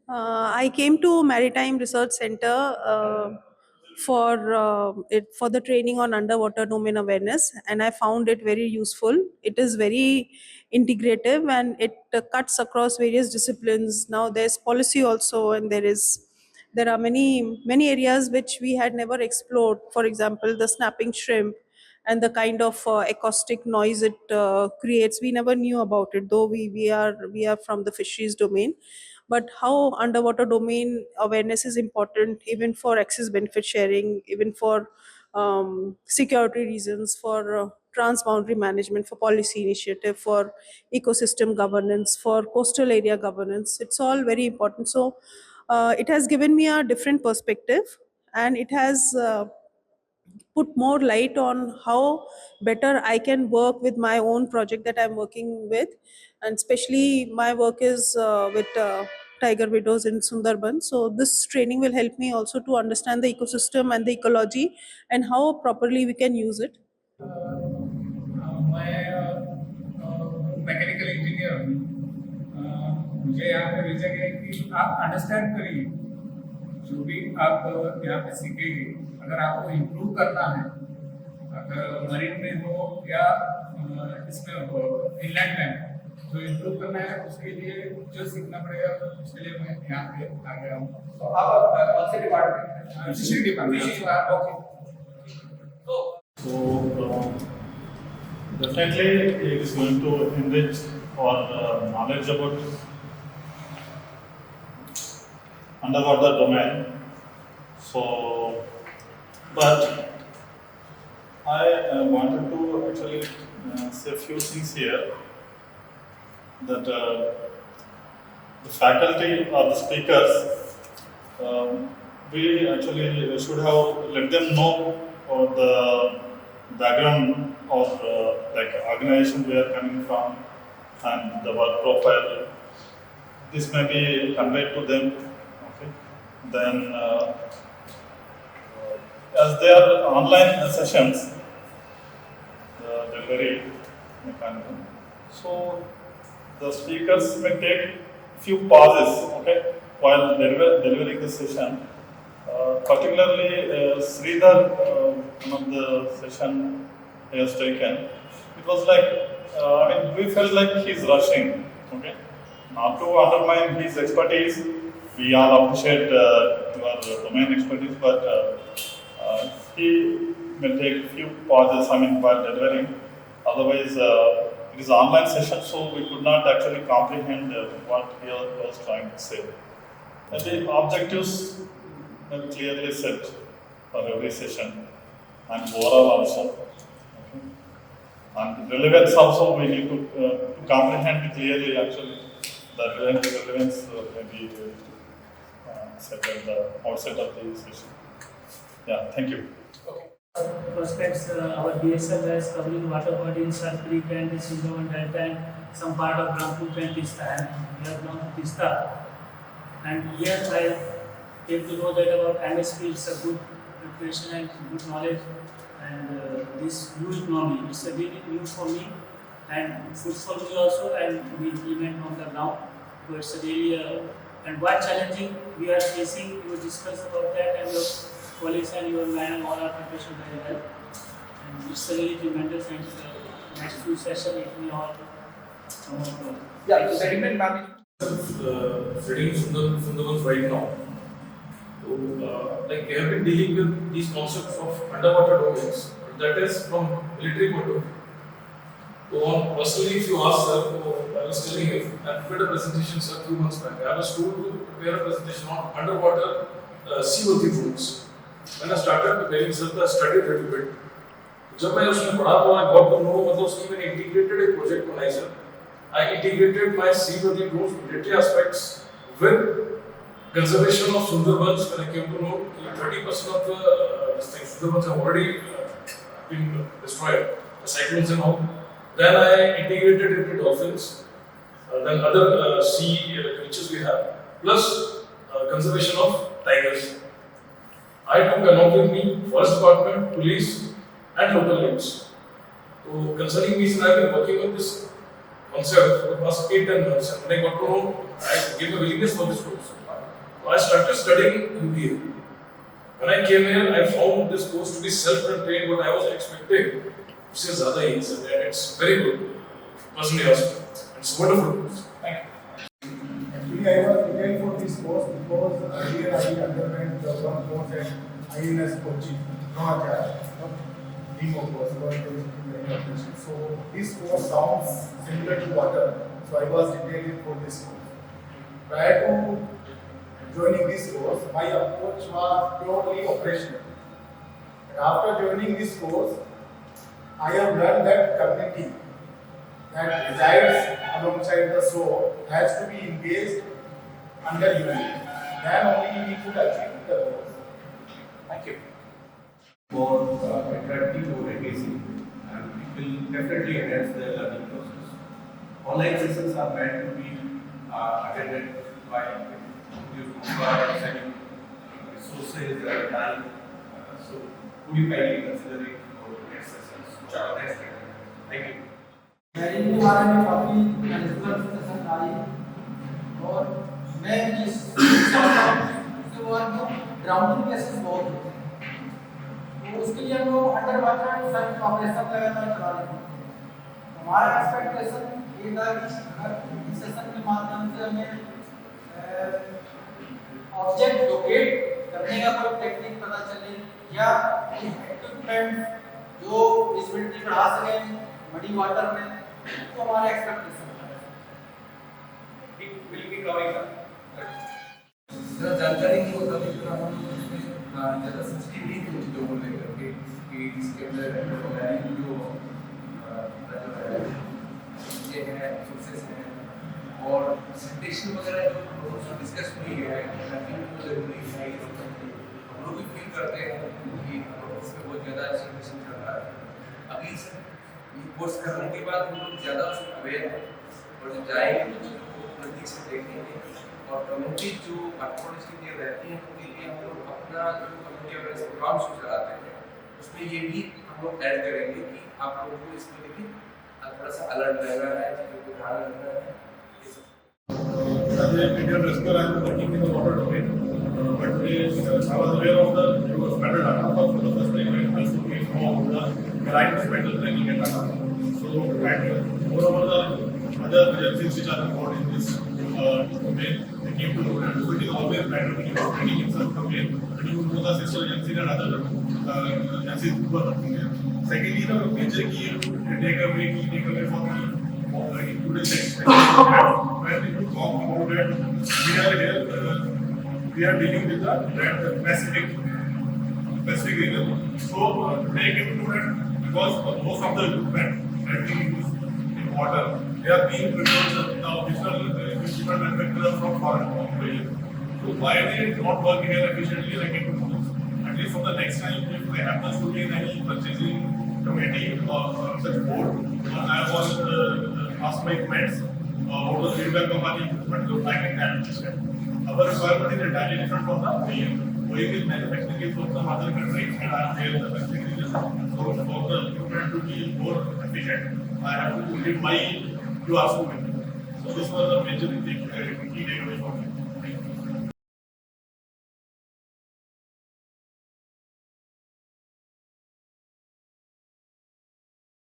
I came to Maritime Research Center for the training on underwater domain awareness, and I found it very useful. It is very integrative, and it cuts across various disciplines. Now there's policy also, and there are many areas which we had never explored. For example, the snapping shrimp and the kind of acoustic noise it creates. We never knew about it, though we are from the fisheries domain. But how underwater domain awareness is important even for access benefit sharing, even for security reasons, for transboundary management, for policy initiative, for ecosystem governance, for coastal area governance. It's all very important. So it has given me a different perspective, and it has put more light on how better I can work with my own project that I'm working with. And especially my work is with tiger widows in Sundarban. So this training will help me also to understand the ecosystem and the ecology and how properly we can use it. मैं mechanical engineer हूँ। मुझे यहाँ पे भेजा गया है कि आप अंडरस्टैंड करिए जो भी आप यहाँ पे सीखेंगे। अगर आपको इम्प्रूव करना है, अगर मरीन में हो या इसमें हो इनलैंड में हो, तो इम्प्रूव करना है उसके लिए जो सीखना पड़ेगा, उसके लिए मैं यहाँ पे आ गया हूँ। तो आप कौन से डिपार्टमेंट में? Fishing department. Okay. So, definitely it is going to enrich our knowledge about underwater domain. So, but I wanted to actually say a few things here that the faculty or the speakers, we actually should have let them know the background of like organization we are coming from and the work profile. This may be conveyed to them. Okay. Then, as they are online sessions, the delivery mechanism. So the speakers may take few pauses, okay, while delivering the session. Particularly, Sridhar, one of the session he has taken, it was like, we felt like he's rushing, okay. Not to undermine his expertise, we all appreciate your domain expertise, but he may take few pauses, while delivering. Otherwise, it is an online session, so we could not actually comprehend what he was trying to say. And the objectives are clearly set for every session and overall also. Okay. And relevance also we need to comprehend clearly actually the relevance may be set at the outset of the session. Yeah, thank you. Prospects, our DSL is covering water body in Salt Creek and the Sundarban Delta and some part of Brahmapur and Tista, and we have gone to Tista. And here I came to know that about MSP is a good preparation and good knowledge, and this new economy is a really new for me and food for me also, and we implement on the ground. So it's a really and what challenging we are facing, we will discuss about that, and your colleagues and your man all are preparation very well. And it's a really tremendous, and next few sessions it may all come out. Yeah, sediment management. Studying Sundarbans right now. So, like they have been dealing with these concepts of underwater domains. That is from military point of view. So, personally, if you ask sir, I was telling him, I prepared a presentation sir 2 months back. I was told to prepare a presentation on underwater seaworthy drones. When I started preparing sir, I studied a little bit. जब मैं उसमें पढ़ा तो I got to know मतलब उसकी मैंने integrated एक project बनाई sir. I integrated my seaworthy drones military aspects with conservation of Sundarbans. When I came to know 30% of the Sundarbans have already been destroyed by cyclones and all. Then I integrated it with dolphins, then other sea creatures we have, plus conservation of tigers. I took along with me forest department, police, and local units. So concerning these, I have been working on this concept for the past 8-10 months, and when I got to know, I gave a willingness for this course. I started studying UBA. When I came here, I found this course to be self-contained, but I was expecting उससे ज़्यादा ही है. It's very good. Personally, also, it's a wonderful course. Thank you. Actually, I was preparing for this course because earlier I underwent one course at INS Kochi, Noachar, demo course, so this course sounds similar to water, so I was preparing for this course. Prior to joining this course, my approach was purely operational. And after joining this course, I have learned that community that resides alongside the soul has to be engaged under unity. Then only we could achieve the goals. Thank you. More attractive or engaging, and it will definitely enhance the learning process. Online sessions are meant to be attended by setting resources and time. So, would you kindly consider it for next sessions? Next time. Thank you. Marriage के बारे में काफ़ी discussion I और मैं जिस चाहता हूँ उसके बाद में ग्राउंडिंग केसेस बहुत होते हैं, तो उसके लिए हम लोग अंडर वाटर सर्च ऑपरेशन लगातार चला रहे हैं। हमारा एक्सपेक्टेशन ये था कि अगर इस सेशन के माध्यम से हमें ऑब्जेक्ट लोकेट करने का कोई टेक्निक पता चले या इक्विपमेंट जो विजिबिलिटी बढ़ा सकें मडी वाटर में, तो हमारा एक्सपेक्टेशन है। It will be covering that. Sir जानकारी नहीं होता लेकिन हम उसमें ज़्यादा सेंसिटिव नहीं थे चीज़ों को लेकर के कि इसके अंदर जो ये है सोर्सेस हैं और सेंटेशन वगैरह जो डिस्कस हुई है तो जरूरी है। हम लोग भी फील करते हैं कि इसमें बहुत ज़्यादा सेंटेशन चल रहा है। अभी कोर्स करने के बाद हम लोग ज़्यादा उसमें अवेयर हैं और जब जाएंगे तो चीज़ों को नज़दीक से देखेंगे और कम्युनिटी जो अप्रोच के लिए रहती हैं उनके लिए हम लोग अपना जो कम्युनिटी अवेयरनेस प्रोग्राम्स जो चलाते हैं उसमें ये भी हम लोग ऐड करेंगे कि आप लोगों को इसको लेके थोड़ा सा अलर्ट रहना है, चीज़ों को ध्यान रखना है। As a Indian wrestler, I am working in the water domain. But I was aware of the better data. But for the first time, I also came from the right better training and data. So, and moreover, the other agencies which are involved in this domain, they came to know that. So, it is always better when you are training in such domain, and you know the sister agencies and other agencies who are working there. Secondly, the major key takeaway for me. Today's next when we talk about that, we are dealing with the Pacific region. So today came to that because most of the equipment that we use in water, they are being produced now different manufacturers from foreign region. So why they not work here efficiently like in at least for the next time if they happen to be in any purchasing committee or such board, I was asked my mates about the feedback of our equipment to like in that system. Our requirement is entirely different from the OEM. OEM is manufacturing it from some other countries and I am here in the Pacific region. So for the equipment to be more efficient, I have to put in my QR code. So this was a major key takeaway for me.